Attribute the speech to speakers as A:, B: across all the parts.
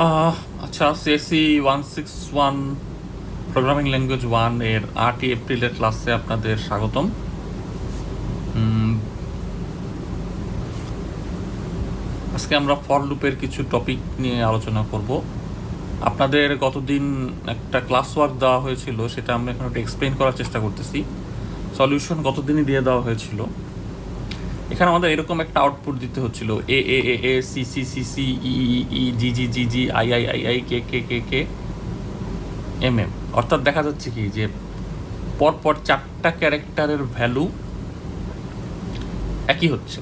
A: আহ, আচ্ছা, CSC 161 programming language 1 এর 8 এপ্রিলের ক্লাসে আপনাদের স্বাগতম। আজকে আমরা ফর লুপের কিছু টপিক নিয়ে আলোচনা করব। আপনাদের গতদিন একটা ক্লাস ওয়ার্ক দেওয়া হয়েছিল, সেটা আমরা এখন একটু এক্সপ্লেন করার চেষ্টা করতেছি। সলিউশন গতদিনই দিয়ে দেওয়া হয়েছিল। এখানে আমাদের এরকম একটা আউটপুট দিতে হচ্ছিল, A A A A C C C C E E E G G G G I I I I K K K K M M. অর্থাৎ দেখা যাচ্ছে কি যে পরপর 4টা ক্যারেক্টারের ভ্যালু একই হচ্ছে।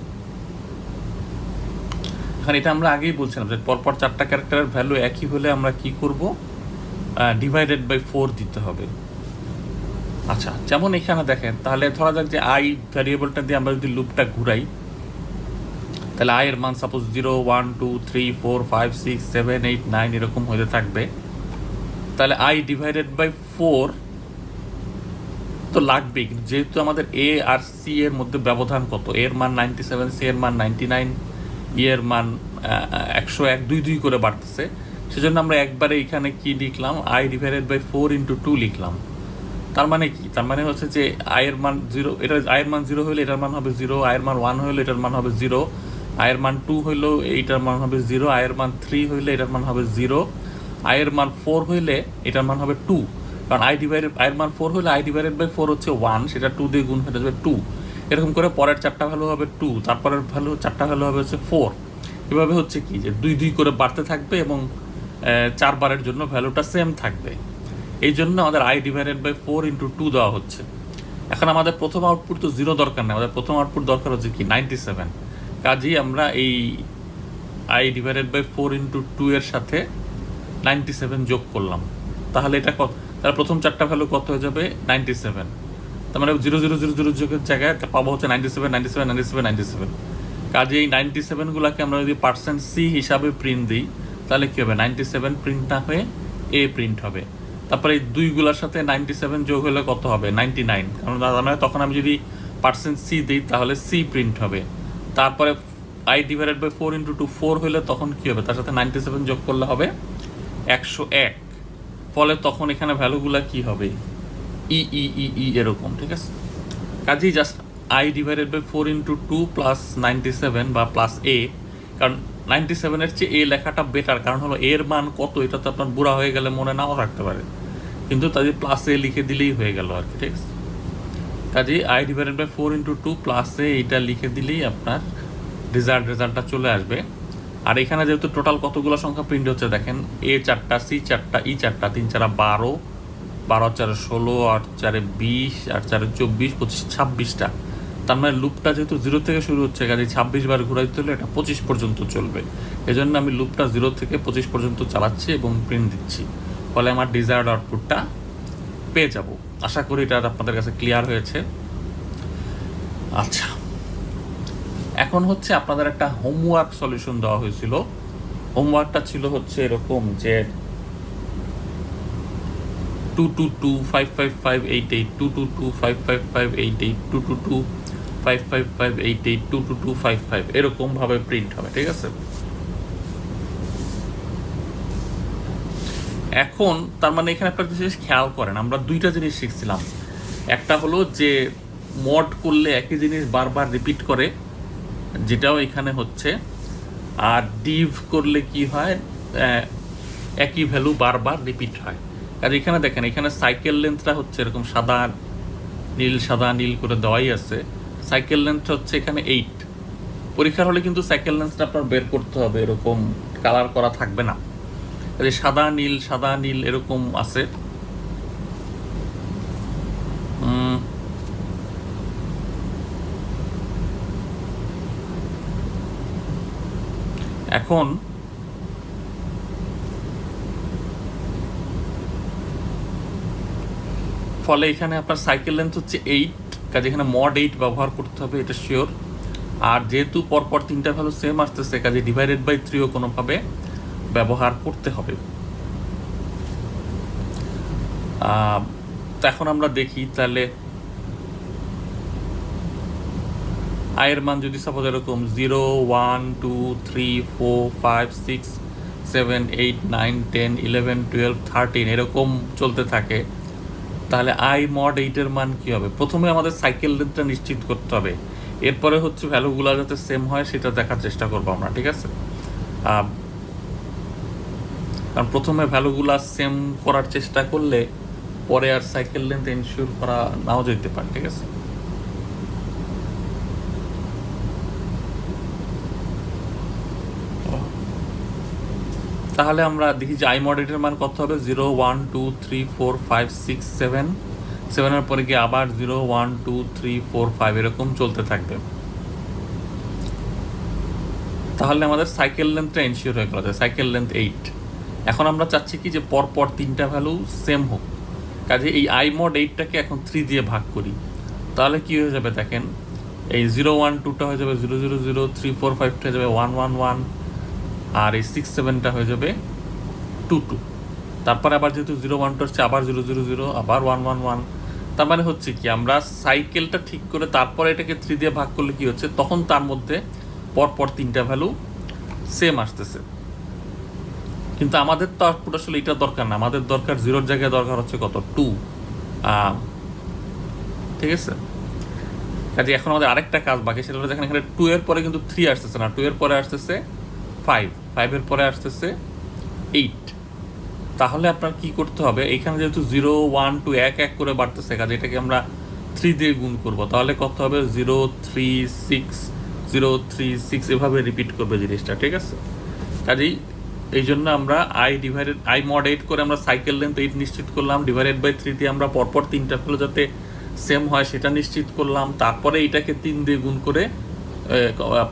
A: এখানে এটা আমরা আগেই বলছিলাম যে পরপর 4টা ক্যারেক্টারের ভ্যালু একই হলে আমরা কি করব, ডিভাইডেড বাই 4 দিতে হবে। আচ্ছা, যেমন এখানে দেখেন, তাহলে ধরা যাক যে আই ভ্যারিয়েবলটা দিয়ে আমরা যদি লুপটা ঘুরাই, তাহলে আই এর মান সাপোজ 0 1 2 3 4 5 6 7 8 9 এরকম হতে থাকবে। তাহলে আই ডিভাইডেড বাই 4 তো লাগবেই, কিন্তু যেহেতু আমাদের এ আর সি এর মধ্যে ব্যবধান কত, এর মান 97, সি এর মান 99, ই এর মান 101, 2 করে বাড়তেছে, সেজন্য আমরা একবারে এখানে কি লিখলাম, আই ডিভাইডেড বাই 4 ইন্টু 2 লিখলাম। তার মানে কি, তার মানে হচ্ছে যে আয়ের মান 0, এটা আয়ের মান 0 হলে এটার মান হবে 0, আয়ের মান 1 হলে এটার মান হবে 0, আয়ের মান 2 হইলেও এইটার মান হবে 0, আয়ের মান 3 হইলে এটার মান হবে 0, আয়ের মান 4 হইলে এটার মান হবে 2। কারণ আয়ের মান 4 হলে আই ডিভাইডেড বাই 4 হচ্ছে 1, সেটা 2 দিয়ে গুণ হয়ে যাবে 2। এরকম করে পরের 4টা ভ্যালু হবে 2, তারপরের 4টা ভ্যালু হবে হচ্ছে 4। এভাবে হচ্ছে কি যে 2 করে বাড়তে থাকবে এবং 4 বারের জন্য ভ্যালুটা সেম থাকবে। এই জন্য আমাদের আই ডিভাইডেড বাই 4 ইন্টু 2 দেওয়া হচ্ছে। এখন আমাদের প্রথম আউটপুট তো 0 দরকার নেই, আমাদের প্রথম আউটপুট দরকার হচ্ছে কি 97। কাজেই আমরা এই আই ডিভাইডেড বাই 4 ইন্টু 2 এর সাথে 97 যোগ করলাম। তাহলে এটা কত, তাহলে প্রথম 4টা ভ্যালু কত হয়ে যাবে, 97। তার মানে 0000 যোগের জায়গায় পাবো হচ্ছে 97 97 97 97। কাজে এই 97গুলোকে আমরা যদি %c হিসাবে প্রিন্ট দিই, তাহলে কী হবে, 97 প্রিন্ট না হয়ে এ প্রিন্ট হবে। তারপরে এই 2গুলোর সাথে 97 যোগ হলে কত হবে, 99। কারণ তখন আমি যদি %c দিই তাহলে সি প্রিন্ট হবে। তারপরে আই ডিভাইডেড বাই 4 ইন্টু 2 4 হলে তখন কী হবে, তার সাথে 97 যোগ করলে হবে 101। ফলে তখন এখানে ভ্যালুগুলো কি হবে, ই ই ই ই এরকম, ঠিক আছে। কাজেই just I divided by 4 into 2 plus 97 বা প্লাস এ, কারণ 97-এর চেয়ে এ লেখাটা বেটার, কারণ হলো এর মান কত এটা তো আপনার বুড়া হয়ে গেলে মনে নাও রাখতে পারে, কিন্তু তাদের প্লাস এ লিখে দিলেই হয়ে গেল আর কি, ঠিক আছে। কাজেই I divided by 4 into 2 plus A এইটা লিখে দিলেই আপনার রেজাল্টটা চলে আসবে। আর এখানে যেহেতু টোটাল কতগুলো সংখ্যা প্রিন্ট হচ্ছে দেখেন, এ 4টা, সি 4টা, ই 4টা, 3 4 12, 12 4 16, 8 4 20, 8 4 24, 25 26টা। তার মানে লুপটা যেহেতু 0 থেকে শুরু হচ্ছে, কাজে 26 বার ঘুরাইতে হলে এটা 25 পর্যন্ত চলবে। এজন্য আমি লুপটা 0 থেকে 25 পর্যন্ত চালাচ্ছি এবং প্রিন্ট দিচ্ছি, ফলে আমার ডিজায়ার্ড আউটপুটটা পেয়ে যাব। আশা করি এটা আপনাদের কাছে ক্লিয়ার হয়েছে। আচ্ছা, এখন হচ্ছে আপনাদের একটা হোমওয়ার্ক সলিউশন দেওয়া হয়েছিল। হোমওয়ার্কটা ছিল হচ্ছে এরকম যে 2225558 2225558 2225558 22255 এরকম ভাবে প্রিন্ট হবে, ঠিক আছে। এখন তার মানে এখানে একটা জিনিস খেয়াল করেন, আমরা 2টা জিনিস শিখছিলাম। একটা হলো যে মড করলে একই জিনিস বারবার রিপিট করে, যেটাও এখানে হচ্ছে। আর ডিভ করলে কি হয়, একই ভ্যালু বারবার রিপিট হয়। আর এখানে দেখেন, এখানে সাইকেল লেন্থটা হচ্ছে এরকম সাদা নীল করে দেওয়াই আছে। সাইকেল লেন্থ হচ্ছে এখানে 8। পরীক্ষার হলে কিন্তু সাইকেল লেন্থটা আপনার বের করতে হবে, এরকম কালার করা থাকবে না। সাদা নীল এরকম আছে। এখন ফলে এখানে আপনার সাইকেল লেন্থ হচ্ছে 8, কাজে এখানে মড 8 ব্যবহার করতে হবে, এটা শিওর। আর যেহেতু পরপর 3টা ভ্যালু সেম আসতেছে, কাজে ডিভাইডেড বাই 3ও কোনোভাবে ব্যবহার করতে হবে। তো এখন আমরা দেখি, তাহলে আয়ের মান যদি সাপোজ এরকম 0 1 2 3 4 5 6 7, 8, 9, 10, 11, 12, 13 এরকম চলতে থাকে, তাহলে আই মড 8-এর মান কী হবে? প্রথমে আমাদের সাইকেল লেন্থটা নিশ্চিত করতে হবে, এরপরে হচ্ছে ভ্যালুগুলো যাতে সেম হয় সেটা দেখার চেষ্টা করবো আমরা, ঠিক আছে? কারণ প্রথমে ভ্যালুগুলো সেম করার চেষ্টা করলে পরে আর সাইকেল লেন্থ এনশিওর করা নাও যেতে পারে, ঠিক আছে? তাহলে আমরা দেখি যে আই মড 8-এর মান কত হবে? 0, 1, 2, 3, 4, 5, 6, 7, 7-এর পরে গিয়ে আবার 0, 1, 2, 3, 4, 5 এরকম চলতে থাকবে। তাহলে আমাদের সাইকেল লেন্থটা এনশিওর হয়ে গেল, সাইকেল লেন্থ 8। এখন আমরা চাচ্ছি কি যে পরপর 3টা ভ্যালু সেম হোক, কাজে এই আই মড 8টাকে এখন 3 দিয়ে ভাগ করি, তাহলে কি হয়ে যাবে দেখেন, এই 0, 1, 2টা হয়ে যাবে 0, 0, 0, 3, 4, 5টা হয়ে যাবে 1, 1, 1, আর এই 6, 7টা হয়ে যাবে 2, 2। তারপরে আবার যেহেতু 0, 1, 2 হচ্ছে আবার 0, 0, 0, আবার 1, 1, 1। তার মানে হচ্ছে কি আমরা সাইকেলটা ঠিক করে তারপরে এটাকে 3 দিয়ে ভাগ করলে কি হচ্ছে, তখন তার মধ্যে পরপর 3টা ভ্যালু সেম আসতেছে। কিন্তু আমাদের তো আউটপুট আসলে এটা দরকার না, আমাদের দরকার 0-র জায়গায় দরকার হচ্ছে কত? 2। ঠিক আছে? কাজে এখন আমাদের আরেকটা কাজ বাকি, সেটা হলো দেখেন এখানে 2 এর পরে কিন্তু 3 আসতেছে না, 2 এর পরে আসতেছে 5, 5-এর পরে আসতেছে 8। তাহলে আপনার কি করতে হবে, এইখানে যেহেতু 0, 1, 2 এক এক করে বাড়তেছে, কাজে এটাকে আমরা 3 দিয়ে গুণ করব, তাহলে কত হবে? 0, 3, 6, 0, 3, 6 এভাবে রিপিট করবে জিনিসটা, ঠিক আছে? কাজেই এই জন্য আমরা আই মড 8 করে আমরা সাইকেল লেন্থ 8 নিশ্চিত করলাম, ডিভাইডেড বাই 3 দিয়ে আমরা পরপর 3টা ভ্যালু যাতে সেম হয় সেটা নিশ্চিত করলাম, তারপরে এইটাকে 3 দিয়ে গুণ করে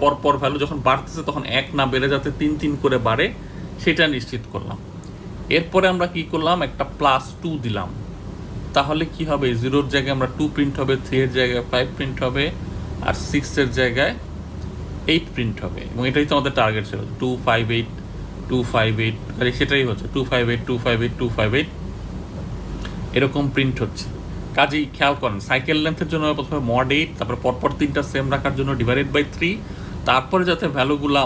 A: পরপর ভ্যালু যখন বাড়তেছে তখন 1 না বেড়ে যাতে 3 3 করে বাড়ে সেটা নিশ্চিত করলাম। এরপরে আমরা কি করলাম, একটা +2 দিলাম, তাহলে কি হবে? 0-র জায়গায় আমরা 2 প্রিন্ট হবে, 3-এর জায়গায় 5 প্রিন্ট হবে, আর 6-এর জায়গায় 8 প্রিন্ট হবে, এবং এটাই তো আমাদের টার্গেট ছিল, 2, 5, 8, 2, 5, 8, আরে সেটাই হচ্ছে 2, 5, 8, 2, 5, 8, 2, 5, 8 এরকম প্রিন্ট হচ্ছে। কাজেই খেয়াল করেন সাইকেল লেন্থের জন্য প্রথমে মড 8, তারপরে পরপর 3টা সেম রাখার জন্য ডিভাইডেড বাই 3, তারপরে যাতে ভ্যালুগুলা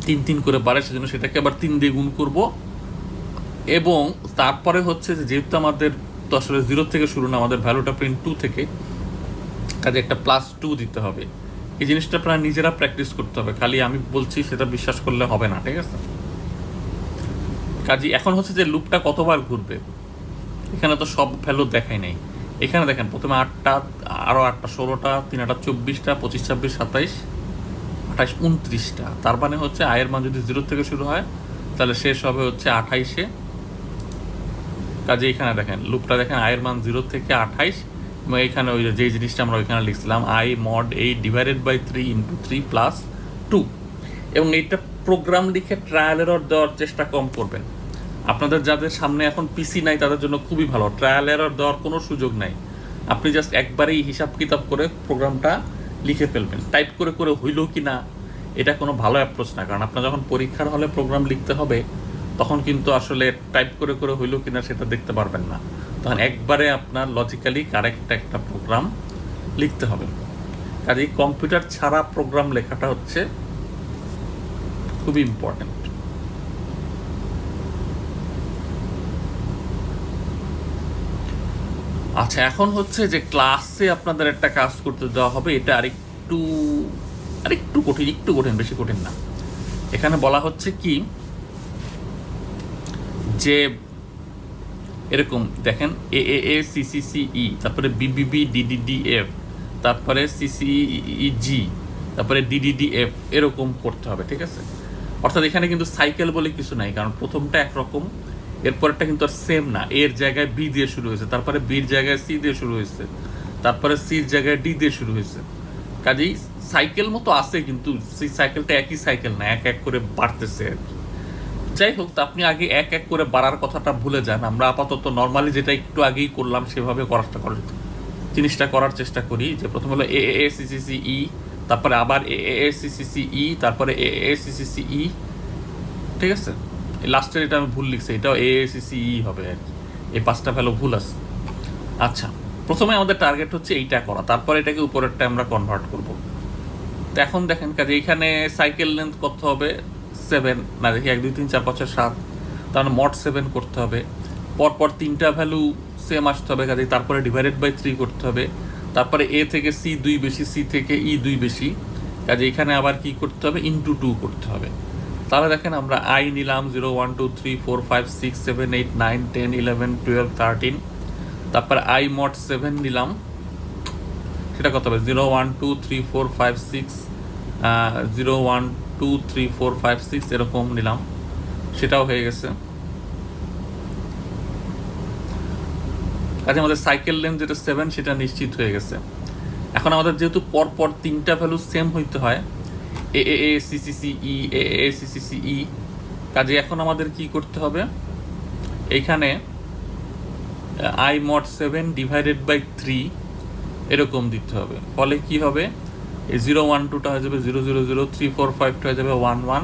A: 3 3 করে বাড়ে সেজন্য সেটাকে আবার 3 দিয়ে গুণ করব, এবং তারপরে হচ্ছে যেহেতু আমাদের তো আসলে 0 থেকে শুরু না, আমাদের ভ্যালুটা প্রিন্ট 2 থেকে, কাজে একটা +2 দিতে হবে। এই জিনিসটা আপনারা নিজেরা প্র্যাকটিস করতে হবে, খালি আমি বলছি সেটা বিশ্বাস করলে হবে না, ঠিক আছে? কাজে এখন হচ্ছে যে লুপটা কতবার ঘুরবে, এখানে তো সব ভ্যালু দেখাই নাই। এখানে দেখেন প্রথমে 8টা, আরও 8টা, 16টা, 3টা 24টা, 25, 26, 27, 28, 29টা। তার মানে হচ্ছে আয়ের মান যদি 0 থেকে শুরু হয় তাহলে শেষ হবে হচ্ছে 28-এ। কাজে এখানে দেখেন লুপটা দেখেন, আয়ের মান 0 থেকে 28, এবং এখানে ওই যে জিনিসটা আমরা ওইখানে লিখছিলাম I mod 8 divided by 3 into 3 + 2, এবং এইটা প্রোগ্রাম লিখে ট্রায়াল এরর দেওয়ার চেষ্টা কম করবেন। আপনাদের যাদের সামনে এখন পিসি নাই তাদের জন্য খুবই ভালো, ট্রায়াল এরর দেওয়ার কোনো সুযোগ নাই, আপনি জাস্ট একবারেই হিসাব কিতাব করে প্রোগ্রামটা লিখে ফেলবেন। টাইপ করে করে হইল কি না এটা কোনো ভালো অ্যাপ্রোচ না, কারণ আপনার যখন পরীক্ষার হলে প্রোগ্রাম লিখতে হবে তখন কিন্তু আসলে টাইপ করে করে হইল কি না সেটা দেখতে পারবেন না, তখন একবারে আপনার লজিক্যালি কারেক্ট একটা প্রোগ্রাম লিখতে হবে। কাজেই কম্পিউটার ছাড়া প্রোগ্রাম লেখাটা হচ্ছে খুবই ইম্পর্টেন্ট। আচ্ছা, এখন হচ্ছে যে ক্লাসে আপনাদের একটা কাজ করতে দেওয়া হবে, এটা আরেকটু কঠিন, একটু কঠিন, বেশি কঠিন না। এখানে বলা হচ্ছে কি যে এরকম দেখেন AAACCCE, তারপরে BBB DDDF, তারপরে CCEG, তারপরে DDDF, এরকম করতে হবে, ঠিক আছে? অর্থাৎ এখানে কিন্তু সাইকেল বলে কিছু নাই, কারণ প্রথমটা একরকম, এরপরটা কিন্তু আর সেম না। এর জায়গায় B দিয়ে শুরু হয়েছে, তারপরে বির জায়গায় C দিয়ে শুরু হয়েছে, তারপরে সির জায়গায় D দিয়ে শুরু হয়েছে। কাজেই সাইকেল মতো আছে, কিন্তু সেই সাইকেলটা একই সাইকেল না, এক এক করে বাড়তেছে আর কি। যাই হোক, তো আপনি আগে এক এক করে বাড়ার কথাটা ভুলে যান, আমরা আপাতত নর্মালি যেটা একটু আগেই করলাম সেভাবে জিনিসটা করার চেষ্টা করি। যে প্রথম হলো AAACCCE, তারপরে আবার AAACCCE, তারপরে AAACCCE, ঠিক আছে? লাস্টের এটা আমি ভুল লিখছি, এটাও AACCE হবে আর কি, এই 5টা ভ্যালু ভুল আছে। আচ্ছা, প্রথমে আমাদের টার্গেট হচ্ছে এইটা করা, তারপরে এটাকে উপরেরটা আমরা কনভার্ট করব। তো এখন দেখেন কাজে এইখানে সাইকেল লেন্থ কত হবে? 7 না, দেখি 1 2 3 4 5 6 7, তার মড 7 করতে হবে, পরপর 3টা ভ্যালু সেম আসতে হবে, কাজে তারপরে ডিভাইডেড বাই 3 করতে হবে, তারপরে এ থেকে সি 2 বেশি, সি থেকে ই 2 বেশি, কাজে এখানে আবার কি করতে হবে, ইন্টু 2 করতে হবে। তাহলে দেখেন আমরা আই নিলাম 0 1 2 3 4 5 6 7 8 9 10 11 12 13, তারপর আই মড 7 নিলাম, সেটা কত হবে 0 1 2 3 4 5 6 0 1 2 3 4 5 6 এরকম নিলাম, সেটাও হয়ে গেছে। কাজে আমাদের সাইকেল লেন্থ যেটা 7 সেটা নিশ্চিত হয়ে গেছে। এখন আমাদের যেহেতু পরপর 3টা ভ্যালু সেম হইতে হয়, A A A C C C E, A A C C C E, কাজে এখন আমাদের কি করতে হবে, এইখানে আই মড 7 ডিভাইডেড বাই 3 এরকম দিতে হবে। ফলে কি হবে, এই 0 1 2টা হয়ে যাবে 0 0 0, 3 4 5টা হয়ে যাবে 1 1,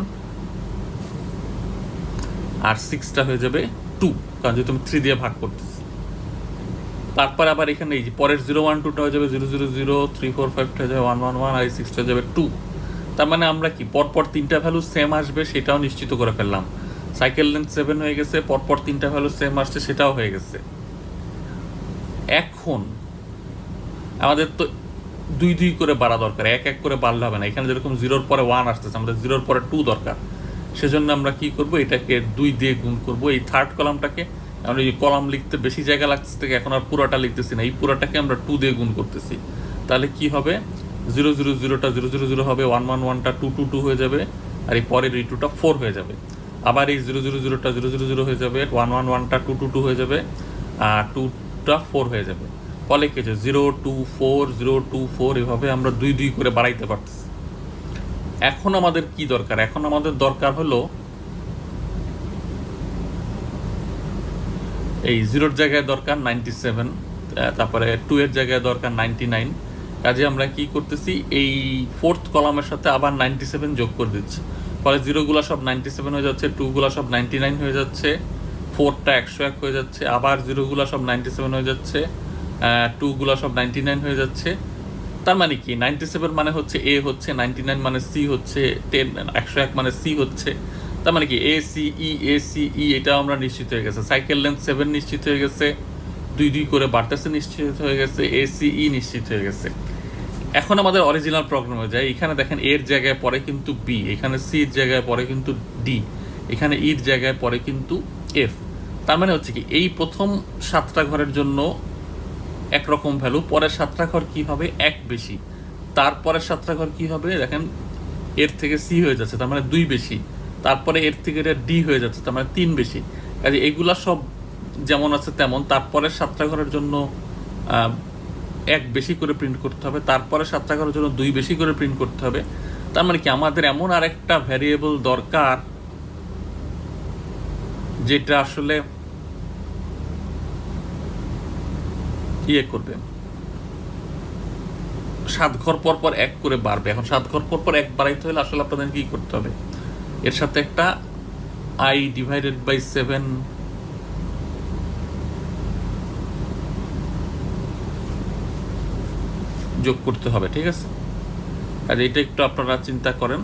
A: আর 6টা হয়ে যাবে 2, কারণ যেহেতু আমি 3 দিয়ে ভাগ করতেছি। তারপর আবার এখানে এই যে পরের 0 1 2টা হয়ে যাবে 0 0 0, 3 4 5টা হয়ে যাবে 1 1 1, আর এই 6টা হয়ে যাবে 2। তার মানে আমরা কি পরপর 3টা ভ্যালু সেম আসবে সেটাও নিশ্চিত করে ফেললাম। সাইকেল লেন্থ 7 হয়ে গেছে, পরপর 3টা ভ্যালু সেম আসছে সেটাও হয়ে গেছে। এখন আমাদের তো 2 2 করে বাড়া দরকার, 1 1 করে বাড়লে হবে না। এখানে যেরকম 0-র পরে 1 আসতেছে, আমাদের 0-র পরে 2 দরকার। সেজন্য আমরা কি করব, এটাকে 2 দিয়ে গুণ করব। এই থার্ড কলামটাকে আমরা এই কলাম লিখতে বেশি জায়গা লাগছে থেকে এখন আর পুরোটা লিখতেছি না, এই পুরোটাকে আমরা 2 দিয়ে গুণ করতেছি। তাহলে কি হবে, 0 0 0টা 0 0 0 হবে, 1 1 1টা 2 2 2 হয়ে যাবে, আর এই পরের এই 2টা 4 হয়ে যাবে। আবার এই 0 0 0টা 0 0 0 হয়ে যাবে, 1 1 1টা 2 2 2 হয়ে যাবে, আর 2টা 4 হয়ে যাবে। ফলে কি হচ্ছে 0 2 4 0 2 4, এভাবে আমরা 2 2 করে বাড়াইতে পারতেছি। এখন আমাদের কি দরকার, এখন আমাদের দরকার হলো এই 0-র জায়গায় দরকার 97, তারপরে 2 এর জায়গায় দরকার 99। কাজে আমরা কি করতেছি, এই 4th কলামের সাথে আবার 97 যোগ করে দিচ্ছি। ফলে 0গুলা সব 97 হয়ে যাচ্ছে, 2গুলা সব 99 হয়ে যাচ্ছে, 4টা 101 হয়ে যাচ্ছে, আবার 0গুলা সব 97 হয়ে যাচ্ছে, 2গুলা সব 99 হয়ে যাচ্ছে। তার মানে কি, 97 মানে হচ্ছে এ হচ্ছে, 99 মানে সি হচ্ছে, 101 মানে সি হচ্ছে। তার মানে কি A C E, A C E, এটাও আমরা নিশ্চিত হয়ে গেছে। সাইকেল লেন্থ 7 নিশ্চিত হয়ে গেছে, 2 2 করে বাড়তেছে নিশ্চিত হয়ে গেছে, এ সি ই নিশ্চিত হয়ে গেছে। এখন আমাদের অরিজিনাল প্রবলেমে যায়। এখানে দেখেন এর জায়গায় পরে কিন্তু বি, এখানে সির জায়গায় পরে কিন্তু ডি, এখানে ইর জায়গায় পরে কিন্তু এফ। তার মানে হচ্ছে কি, এই প্রথম 7টা ঘরের জন্য একরকম ভ্যালু, পরের 7টা ঘর কি হবে, 1 বেশি, তারপরের 7টা ঘর কি হবে, দেখেন এর থেকে সি হয়ে যাচ্ছে, তার মানে 2 বেশি, তারপরে এর থেকে এটা ডি হয়ে যাচ্ছে, তার মানে 3 বেশি। কাজে এগুলা সব যেমন আছে তেমন, তারপরের 7টা ঘরের জন্য 1 বেশি করে প্রিন্ট করতে হবে, তারপরে 7টা ঘরের জন্য 2 বেশি করে প্রিন্ট করতে হবে। তার মানে কি, আমাদের এমন আরেকটা ভ্যারিয়েবল দরকার যেটা আসলে ইয়ে করবে, 7 ঘর পর পর 1 করে বাড়বে। এখন 7 ঘর পর পর 1 বাড়াইতে হলে আসলে আপনাদের কি করতে হবে, এর সাথে একটা i ডিভাইডেড বাই 7 যোগ করতে হবে, ঠিক আছে? আর এটা একটু আপনারা চিন্তা করেন।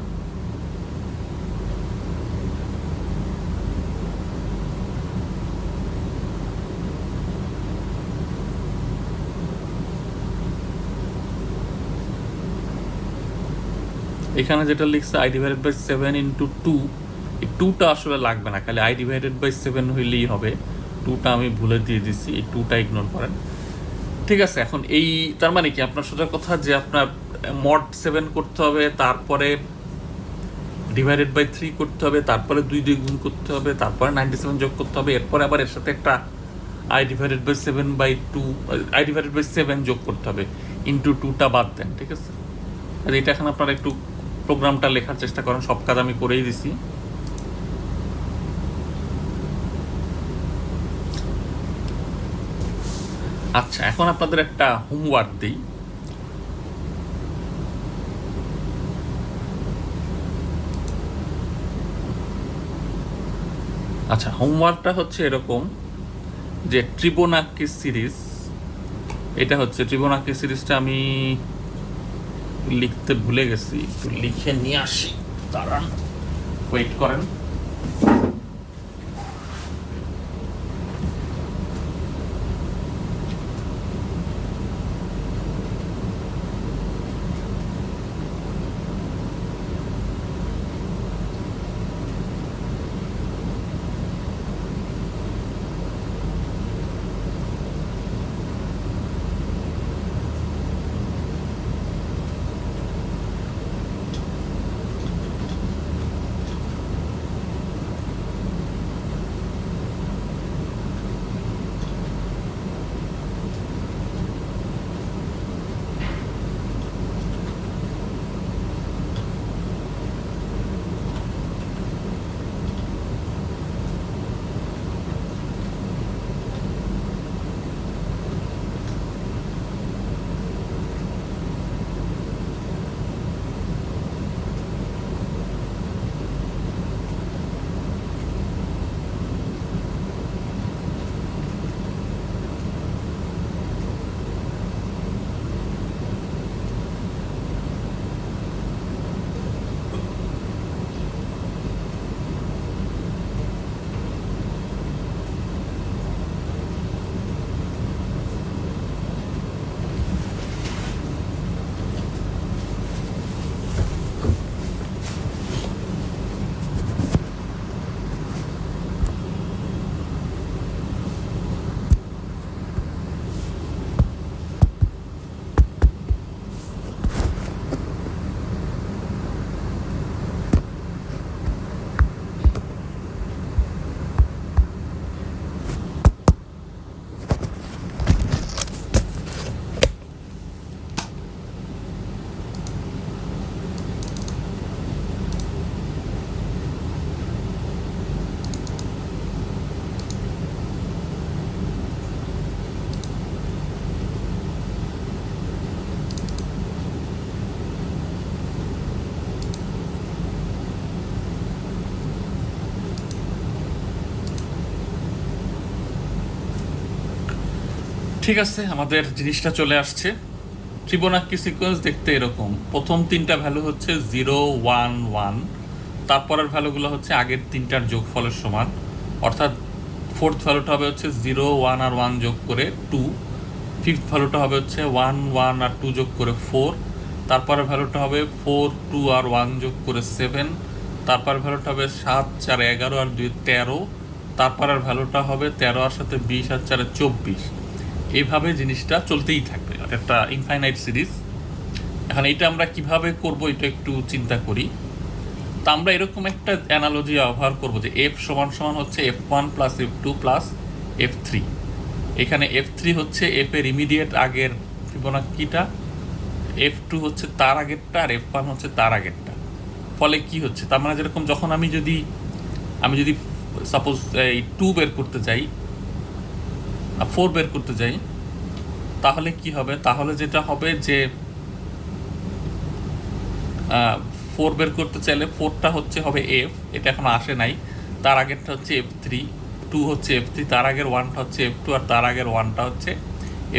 A: এখানে যেটা লিখছে i ডিভাইডেড বাই 7 ইন্টু 2, এই 2টা আসলে লাগবে না, খালি i ডিভাইডেড বাই 7 হইলেই হবে। 2টা আমি ভুলে দিয়ে দিচ্ছি, এই 2টা ইগনোর করেন, ঠিক আছে? এখন এই তার মানে কি, আপনার সোজা কথা যে আপনার মড 7 করতে হবে, তারপরে ডিভাইডেড বাই 3 করতে হবে, তারপরে 2 দিয়ে গুণ করতে হবে, তারপরে 97 যোগ করতে হবে, এরপরে আবার এর সাথে একটা i divided by 7 by 2, i divided by 7 যোগ করতে হবে, ইন্টু 2টা বাদ দেন, ঠিক আছে? আর এটা এখন আপনারা একটু প্রোগ্রামটা লেখার চেষ্টা করেন, সব কাজ আমি করেই দিছি। আচ্ছা, এখন আপনাদের একটা হোমওয়ার্ক দিই। আচ্ছা, হোমওয়ার্কটা হচ্ছে এরকম যে ট্রিবোনাকি সিরিজ, এটা হচ্ছে ট্রিবোনাকি সিরিজটা আমি লিখতে ভুলে গেছি, একটু লিখে নিয়ে আসি, দাঁড়ান। ওয়েট করেন। ঠিক আছে, আমাদের জিনিসটা চলে আসছে। ফিবোনাক্কি সিকোয়েন্স দেখতে এরকম, প্রথম তিনটা ভ্যালু হচ্ছে 0 1 1, তারপরের ভ্যালুগুলো হচ্ছে আগের তিনটার যোগফলের সমান, অর্থাৎ ফোর্থ ভ্যালুটা হবে হচ্ছে 0 1 আর 1 যোগ করে 2, ফিফথ ভ্যালুটা হবে হচ্ছে 1 1 আর 2 যোগ করে 4, তারপরের ভ্যালুটা হবে 4 2 আর 1 যোগ করে 7, তারপরের ভ্যালুটা হবে 7 4 11 আর 2 13, তারপরের ভ্যালুটা হবে 13 আর সাথে 20 আর 4 24। এইভাবে জিনিসটা চলতেই থাকবে, একটা ইনফাইনাইট সিরিজ। এখন এইটা আমরা কিভাবে করব এটা একটু চিন্তা করি। তা আমরা এরকম একটা অ্যানালজি ব্যবহার করব যে এফ সমান সমান হচ্ছে f1 plus f2 plus f3। এখানে f3 হচ্ছে এফ এর ইমিডিয়েট আগের ফিবোনাক্কিটা, f2 হচ্ছে তার আগেরটা, আর f1 হচ্ছে তার আগেরটা। ফলে কি হচ্ছে, তার মানে যেরকম যখন আমি যদি সাপোজ এই 2 বের করতে চাই, 4 বের করতে যাই, তাহলে কি হবে, তাহলে যেটা হবে যে 4 বের করতে চাইলে 4টা হচ্ছে হবে এফ, এটা এখন আসে নাই, তার আগেরটা হচ্ছে f3, 2 হচ্ছে f3, তার আগের 1টা হচ্ছে f2, আর তার আগের 1টা হচ্ছে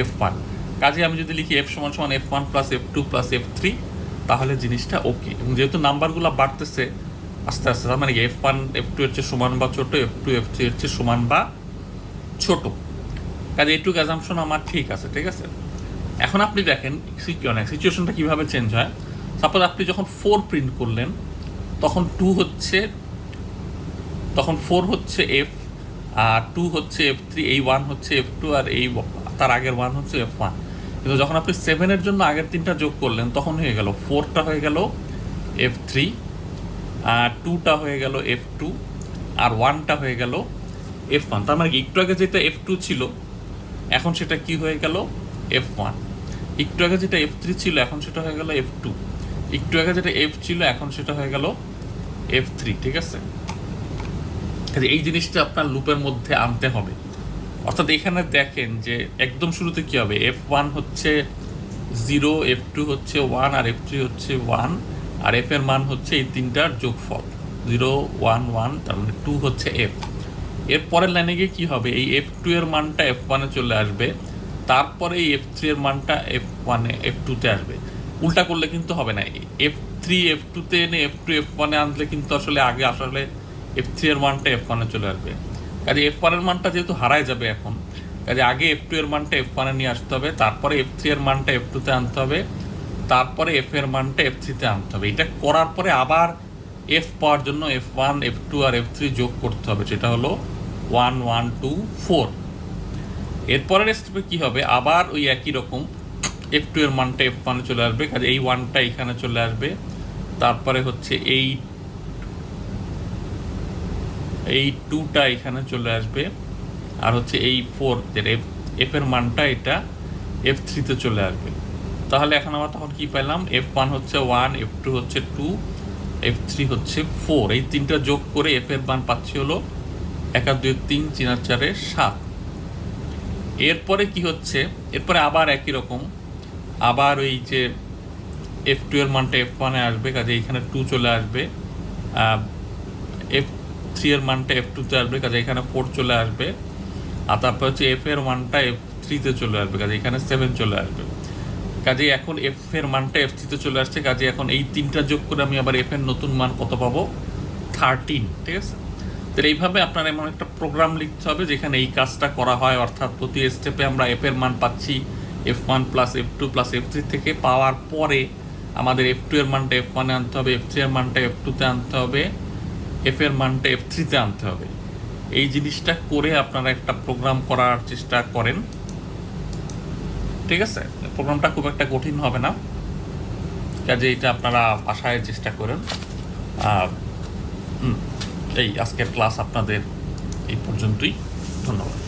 A: f1। কাজে আমি যদি লিখি f সমান সমান f1 plus f2 plus f3, তাহলে জিনিসটা ওকে। এবং যেহেতু নাম্বারগুলো বাড়তেছে আস্তে আস্তে, তার মানে f1 f2 এর চেয়ে সমান বা ছোট, f2 f3 এর চেয়ে সমান বা ছোট, কাজে এইটুকু অ্যাজাম্পশন আমার ঠিক আছে। ঠিক আছে, এখন আপনি দেখেন সিচুয়েশনটা কীভাবে চেঞ্জ হয়। সাপোজ আপনি যখন 4 প্রিন্ট করলেন, তখন 4 হচ্ছে এফ, আর 2 হচ্ছে f3, এই 1 হচ্ছে f2, আর এই তার আগের 1 হচ্ছে f1। কিন্তু যখন আপনি 7-এর জন্য আগের তিনটা যোগ করলেন, তখন হয়ে গেল 4টা হয়ে গেল f3, আর 2টা হয়ে গেল f2, আর 1টা হয়ে গেল f1। তার মানে একটু আগে যেটা f2 ছিল, এখন সেটা কি হয়ে গেল f1। একটু আগে যেটা f3 ছিল, এখন সেটা হয়ে গেল f2। একটু আগে যেটা f ছিল, এখন সেটা হয়ে গেল f3। ঠিক আছে, এই জিনিসটা আপনার লুপের মধ্যে আনতে হবে। অর্থাৎ এখানে দেখেন যে একদম শুরুতে কি হবে, f1 হচ্ছে 0, f2 হচ্ছে 1, আর f3 হচ্ছে 1, আর f এর মান হচ্ছে এই তিনটার যোগফল 0 1 1, তার মানে 2 হচ্ছে f। এর পরের লাইনে গিয়ে কী হবে, এই f2 এর মানটা f1-এ চলে আসবে, তারপরে এই f3 এর মানটা f1-এ f2-তে আসবে। উল্টা করলে কিন্তু হবে না, f3 F3 F2-তে এনে F2 F1-এ আনলে কিন্তু আসলে আগে আসলে F3 এর মানটা F1-এ চলে আসবে। কাজে F1 এর মানটা যেহেতু হারায় যাবে এখন, কাজে আগে F2 এর মানটা F1-এ নিয়ে আসতে হবে, তারপরে F3 এর মানটা F2-তে আনতে হবে, তারপরে F এর মানটা F3-তে আনতে হবে। এটা করার পরে আবার F পাওয়ার জন্য F1 F2 আর F3 যোগ করতে হবে, সেটা হলো 1 1 2 4। এরপরের স্টেপে কী হবে, আবার ওই একই রকম F2 এর মানটা F1-এ চলে আসবে, কাজে এই 1টা এখানে চলে আসবে, তারপরে হচ্ছে এই 2টা এখানে চলে আসবে, আর হচ্ছে এই 4 যেটা F এর মানটা এটা F3-তে চলে আসবে। তাহলে এখন আমরা তখন কি পেলাম, F1 হচ্ছে 1, F2 হচ্ছে 2, F3 হচ্ছে 4। এই তিনটা যোগ করে F এর মান পাচ্ছি হলো 1 আর 2 3, 4 আর 4 7। এরপরে কি হচ্ছে, এরপরে আবার একই রকম, আবার ওই যে F2 এর মানটা F1-এ আসবে, কাজে এইখানে 2 চলে আসবে, F3 এর মানটা F2-তে আসবে, কাজে এখানে 4 চলে আসবে, আর তারপর হচ্ছে F এর মানটা F3-তে চলে আসবে, কাজে এখানে 7 চলে আসবে। কাজে এখন F এর মানটা F3-তে চলে আসছে, কাজে এখন এই তিনটা যোগ করে আমি আবার F এর নতুন মান কত পাবো, 13। ঠিক আছে, তাহলে এইভাবে আপনার এমন একটা প্রোগ্রাম লিখতে হবে যেখানে এই কাজটা করা হয়, অর্থাৎ প্রতি স্টেপে আমরা F এর মান পাচ্ছি F1 plus F2 plus F3 থেকে, পাওয়ার পরে আমাদের F2 এর মানটা F1-এ আনতে হবে, F3 এর মানটা F2-তে আনতে হবে, F এর মানটা F3-তে আনতে হবে। এই জিনিসটা করে আপনারা একটা প্রোগ্রাম করার চেষ্টা করেন। ঠিক আছে, প্রোগ্রামটা খুব একটা কঠিন হবে না, কাজে এটা আপনারা বাসায় চেষ্টা করেন। এই আজকের ক্লাস আপনাদের এই পর্যন্তই, ধন্যবাদ।